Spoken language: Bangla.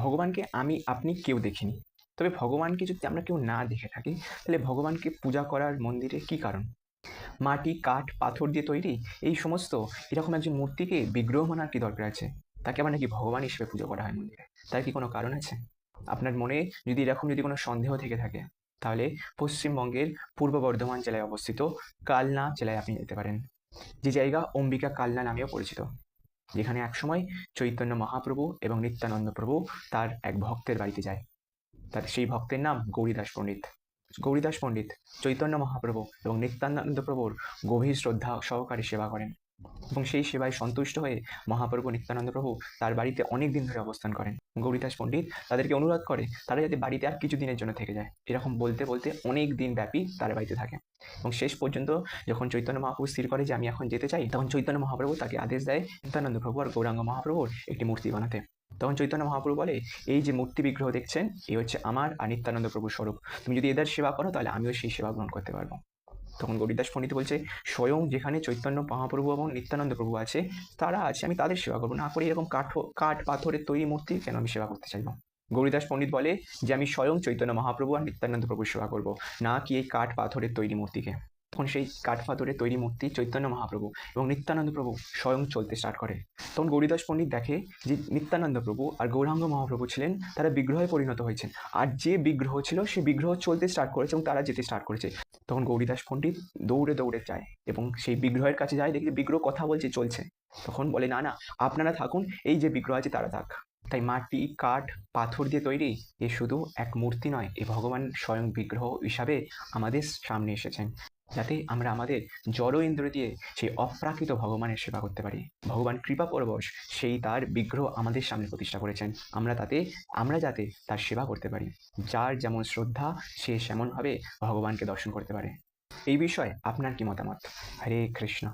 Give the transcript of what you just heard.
ভগবানকে আমি আপনি কেউ দেখিনি। তবে ভগবানকে যদি আমরা কেউ না দেখে থাকি, তাহলে ভগবানকে পূজা করার মন্দিরে কী কারণ? মাটি, কাঠ, পাথর দিয়ে তৈরি এই সমস্ত এরকম একজন মূর্তিকে বিগ্রহ মানার কি দরকার আছে? তাকে আবার নাকি ভগবান হিসেবে পুজো করা হয় মন্দিরে। তার কি কোনো কারণ আছে? আপনার মনে যদি এরকম কোনো সন্দেহ থেকে থাকে, তাহলে পশ্চিমবঙ্গের পূর্ব বর্ধমান জেলায় অবস্থিত কালনা জেলায় আপনি যেতে পারেন। যে জায়গা অম্বিকা কালনা নামেও পরিচিত। যেখানে একসময় চৈতন্য মহাপ্রভু এবং নিত্যানন্দ প্রভু তার এক ভক্তের বাড়িতে যায়। তার সেই ভক্তের নাম গৌরীদাস পণ্ডিত। গৌরীদাস পণ্ডিত চৈতন্য মহাপ্রভু এবং নিত্যানন্দ প্রভুর গভীর শ্রদ্ধা সহকারে সেবা করেন, এবং সেই সেবায় সন্তুষ্ট হয়ে মহাপ্রভু নিত্যানন্দ প্রভু তার বাড়িতে অনেক দিন ধরে অবস্থান করেন। গৌরীদাস পণ্ডিত তাদেরকে অনুরোধ করে তারা যাতে বাড়িতে আর কিছু দিনের জন্য থেকে যায়। এরকম বলতে বলতে অনেক দিন ব্যাপী তার বাড়িতে থাকে, এবং শেষ পর্যন্ত যখন চৈতন্য মহাপ্রভু স্থির করে যে আমি এখন যেতে চাই, তখন চৈতন্য মহাপ্রভু তাকে আদেশ দেয় নিত্যানন্দ প্রভু আর গৌরাঙ্গ মহাপ্রভুর একটি মূর্তি বানাতে। তখন চৈতন্য মহাপ্রভু বলে, এই যে মূর্তি বিগ্রহ দেখছেন, এই হচ্ছে আমার আর নিত্যানন্দ প্রভুর স্বরূপ। তুমি যদি এদের সেবা করো, তাহলে আমিও সেই সেবা গ্রহণ করতে পারবো। তখন গৌরীদাস পণ্ডিত বলছে, স্বয়ং যেখানে চৈতন্য মহাপ্রভু এবং নিত্যানন্দ প্রভু আছে, তারা আছে, আমি তাদের সেবা করবো না করে এরকম কাঠ পাথরের তৈরি মূর্তি কেন আমি সেবা করতে চাইবো? গৌরীদাস পণ্ডিত বলে যে আমি স্বয়ং চৈতন্য মহাপ্রভু আর নিত্যানন্দ প্রভুর সেবা করবো, না কি এই কাঠ পাথরের তৈরি মূর্তিকে। তখন সেই কাঠ পাথরের তৈরি মূর্তি চৈতন্য মহাপ্রভু এবং নিত্যানন্দ প্রভু স্বয়ং চলতে স্টার্ট করে। তখন গৌরীদাস পণ্ডিত দেখে যে নিত্যানন্দ প্রভু আর গৌরাঙ্গ মহাপ্রভু ছিলেন, তারা বিগ্রহে পরিণত হয়েছেন, আর যে বিগ্রহ ছিল সে বিগ্রহ চলতে স্টার্ট করেছে এবং তারা যেতে স্টার্ট করেছে। তখন গৌরীদাস পণ্ডিত দৌড়ে দৌড়ে যায় এবং সেই বিগ্রহের কাছে যায়, দেখি বিগ্রহ কথা বলছে, চলছে। তখন বলে, না না, আপনারা থাকুন, এই যে বিগ্রহ আছে তারা থাক। তাই মাটি, কাঠ, পাথর দিয়ে তৈরি এ শুধু এক মূর্তি নয়, এ ভগবান স্বয়ং বিগ্রহ হিসাবে আমাদের সামনে এসেছেন, যাতে আমরা আমাদের জড় ইন্দ্র দিয়ে সেই অপ্রাকৃত ভগবানের সেবা করতে পারি। ভগবান কৃপা পরবশ সেই তার বিগ্রহ আমাদের সামনে প্রতিষ্ঠা করেছেন, আমরা যাতে তার সেবা করতে পারি। যার যেমন শ্রদ্ধা, সে সেমনভাবে ভগবানকে দর্শন করতে পারে। এই বিষয়ে আপনার কি মতামত? হরে কৃষ্ণ।